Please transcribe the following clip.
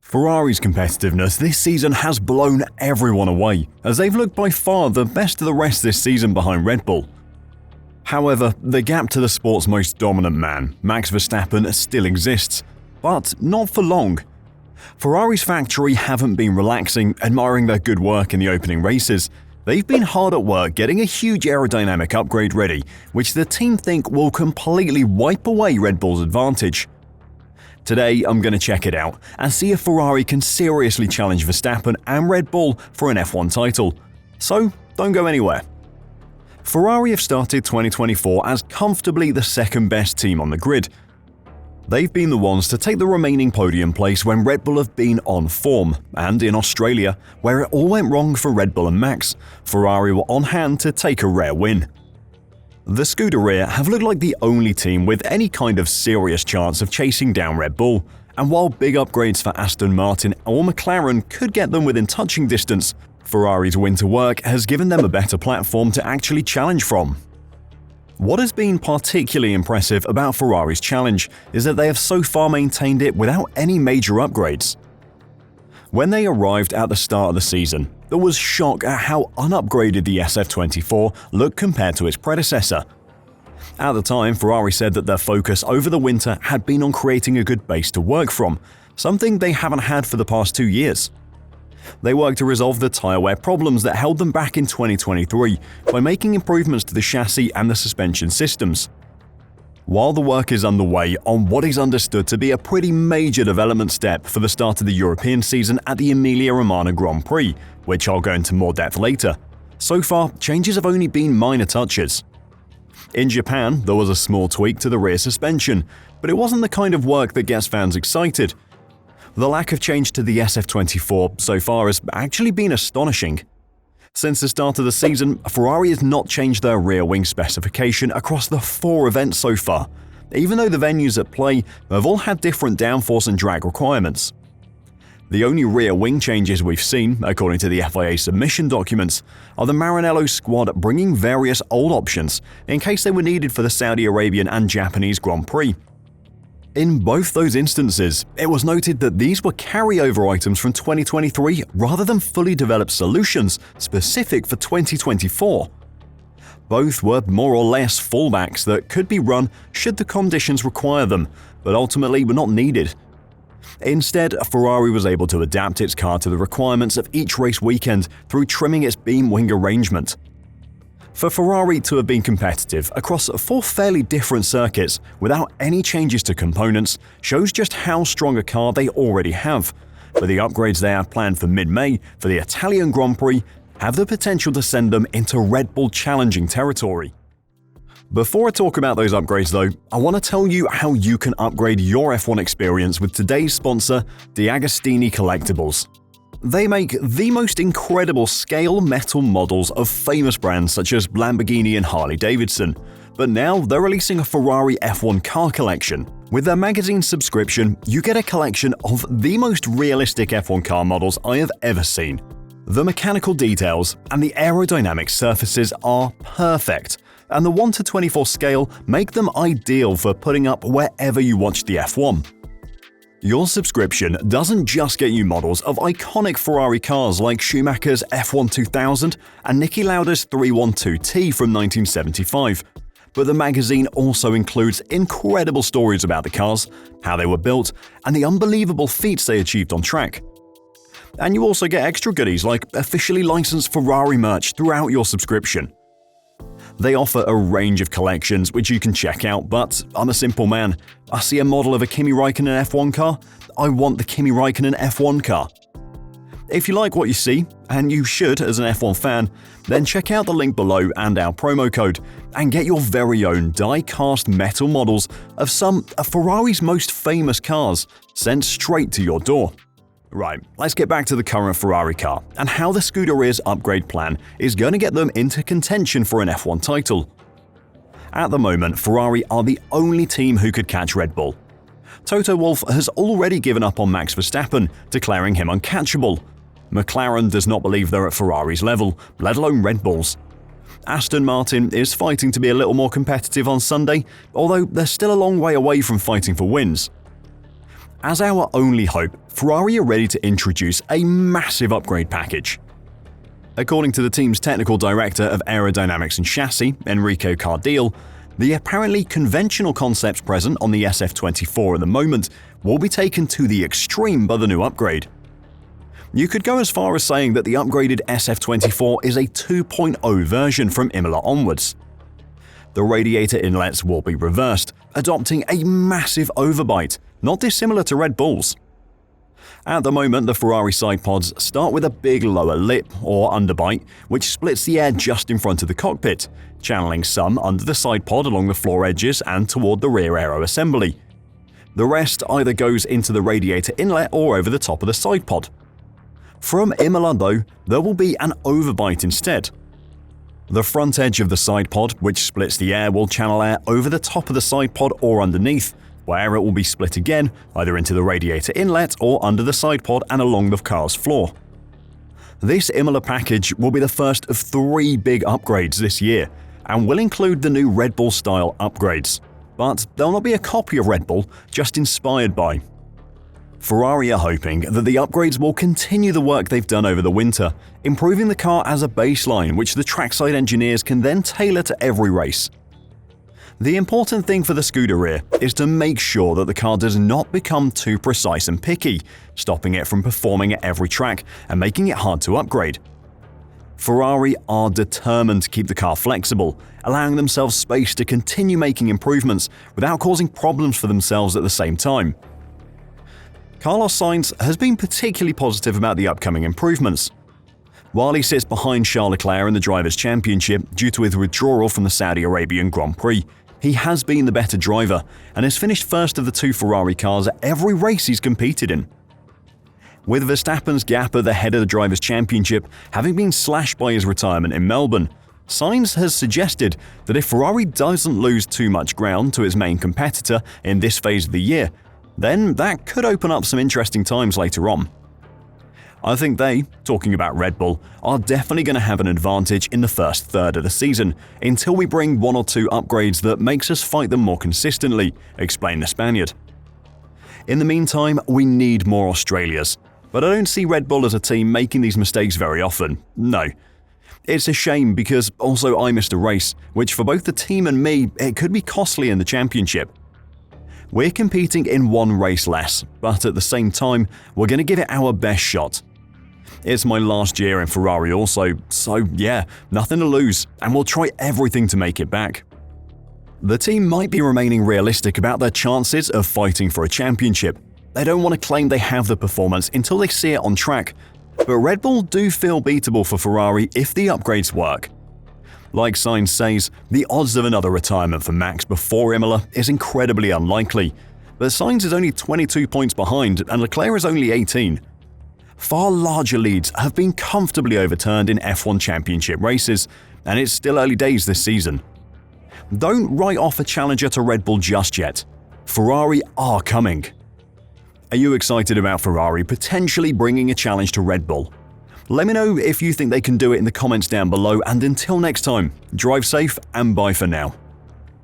Ferrari's competitiveness this season has blown everyone away, as they've looked by far the best of the rest this season behind Red Bull. However, the gap to the sport's most dominant man, Max Verstappen, still exists, but not for long. Ferrari's factory haven't been relaxing, admiring their good work in the opening races. They've been hard at work getting a huge aerodynamic upgrade ready, which the team think will completely wipe away Red Bull's advantage. Today, I'm going to check it out and see if Ferrari can seriously challenge Verstappen and Red Bull for an F1 title. So, don't go anywhere. Ferrari have started 2024 as comfortably the second best team on the grid. They've been the ones to take the remaining podium place when Red Bull have been on form, and in Australia, where it all went wrong for Red Bull and Max, Ferrari were on hand to take a rare win. The Scuderia have looked like the only team with any kind of serious chance of chasing down Red Bull, and while big upgrades for Aston Martin or McLaren could get them within touching distance, Ferrari's winter work has given them a better platform to actually challenge from. What has been particularly impressive about Ferrari's challenge is that they have so far maintained it without any major upgrades. When they arrived at the start of the season, there was shock at how unupgraded the SF24 looked compared to its predecessor. At the time, Ferrari said that their focus over the winter had been on creating a good base to work from, something they haven't had for the past 2 years. They worked to resolve the tyre wear problems that held them back in 2023 by making improvements to the chassis and the suspension systems. While the work is underway on what is understood to be a pretty major development step for the start of the European season at the Emilia-Romagna Grand Prix, which I'll go into more depth later, so far changes have only been minor touches. In Japan, there was a small tweak to the rear suspension, but it wasn't the kind of work that gets fans excited. The lack of change to the SF24 so far has actually been astonishing. Since the start of the season, Ferrari has not changed their rear wing specification across the 4 events so far, even though the venues at play have all had different downforce and drag requirements. The only rear wing changes we've seen, according to the FIA submission documents, are the Maranello squad bringing various old options in case they were needed for the Saudi Arabian and Japanese Grand Prix. In both those instances, it was noted that these were carryover items from 2023 rather than fully developed solutions specific for 2024. Both were more or less fallbacks that could be run should the conditions require them, but ultimately were not needed. Instead, Ferrari was able to adapt its car to the requirements of each race weekend through trimming its beam wing arrangement. For Ferrari to have been competitive across 4 fairly different circuits without any changes to components shows just how strong a car they already have, but the upgrades they have planned for mid-May for the Italian Grand Prix have the potential to send them into Red Bull challenging territory. Before I talk about those upgrades though, I want to tell you how you can upgrade your F1 experience with today's sponsor, D'Agostini Collectibles. They make the most incredible scale metal models of famous brands such as Lamborghini and Harley-Davidson, but now they're releasing a Ferrari F1 car collection. With their magazine subscription, you get a collection of the most realistic F1 car models I have ever seen. The mechanical details and the aerodynamic surfaces are perfect, and the 1:24 scale make them ideal for putting up wherever you watch the F1. Your subscription doesn't just get you models of iconic Ferrari cars like Schumacher's F1 2000 and Niki Lauda's 312T from 1975, but the magazine also includes incredible stories about the cars, how they were built, and the unbelievable feats they achieved on track. And you also get extra goodies like officially licensed Ferrari merch throughout your subscription. They offer a range of collections which you can check out, but I'm a simple man. I see a model of a Kimi Räikkönen F1 car, I want the Kimi Räikkönen F1 car. If you like what you see, and you should as an F1 fan, then check out the link below and our promo code, and get your very own die-cast metal models of some of Ferrari's most famous cars sent straight to your door. Right, let's get back to the current Ferrari car and how the Scuderia's upgrade plan is going to get them into contention for an F1 title. At the moment, Ferrari are the only team who could catch Red Bull. Toto Wolff has already given up on Max Verstappen, declaring him uncatchable. McLaren does not believe they're at Ferrari's level, let alone Red Bull's. Aston Martin is fighting to be a little more competitive on Sunday, although they're still a long way away from fighting for wins. As our only hope, Ferrari are ready to introduce a massive upgrade package. According to the team's technical director of aerodynamics and chassis, Enrico Cardile, the apparently conventional concepts present on the SF24 at the moment will be taken to the extreme by the new upgrade. You could go as far as saying that the upgraded SF24 is a 2.0 version from Imola onwards. The radiator inlets will be reversed, adopting a massive overbite, not dissimilar to Red Bull's. At the moment, the Ferrari side pods start with a big lower lip, or underbite, which splits the air just in front of the cockpit, channeling some under the side pod along the floor edges and toward the rear aero assembly. The rest either goes into the radiator inlet or over the top of the side pod. From Imola though, there will be an overbite instead. The front edge of the side pod, which splits the air, will channel air over the top of the side pod or underneath, where it will be split again, either into the radiator inlet or under the side pod and along the car's floor. This Imola package will be the first of 3 big upgrades this year, and will include the new Red Bull style upgrades. But they'll not be a copy of Red Bull, just inspired by. Ferrari are hoping that the upgrades will continue the work they've done over the winter, improving the car as a baseline which the trackside engineers can then tailor to every race. The important thing for the Scuderia is to make sure that the car does not become too precise and picky, stopping it from performing at every track and making it hard to upgrade. Ferrari are determined to keep the car flexible, allowing themselves space to continue making improvements without causing problems for themselves at the same time. Carlos Sainz has been particularly positive about the upcoming improvements. While he sits behind Charles Leclerc in the Drivers' Championship due to his withdrawal from the Saudi Arabian Grand Prix, he has been the better driver and has finished first of the 2 Ferrari cars at every race he's competed in. With Verstappen's gap at the head of the Drivers' Championship having been slashed by his retirement in Melbourne, Sainz has suggested that if Ferrari doesn't lose too much ground to its main competitor in this phase of the year, then that could open up some interesting times later on. I think they, talking about Red Bull, are definitely going to have an advantage in the first third of the season until we bring 1 or 2 upgrades that makes us fight them more consistently, explained the Spaniard. In the meantime, we need more Australias, but I don't see Red Bull as a team making these mistakes very often, no. It's a shame because also I missed a race, which for both the team and me, it could be costly in the championship. We're competing in 1 race less, but at the same time, we're going to give it our best shot. It's my last year in Ferrari also, so yeah, nothing to lose, and we'll try everything to make it back. The team might be remaining realistic about their chances of fighting for a championship. They don't want to claim they have the performance until they see it on track, but Red Bull do feel beatable for Ferrari if the upgrades work. Like Sainz says, the odds of another retirement for Max before Imola is incredibly unlikely, but Sainz is only 22 points behind and Leclerc is only 18. Far larger leads have been comfortably overturned in F1 Championship races, and it's still early days this season. Don't write off a challenger to Red Bull just yet. Ferrari are coming. Are you excited about Ferrari potentially bringing a challenge to Red Bull? Let me know if you think they can do it in the comments down below, and until next time, drive safe and bye for now.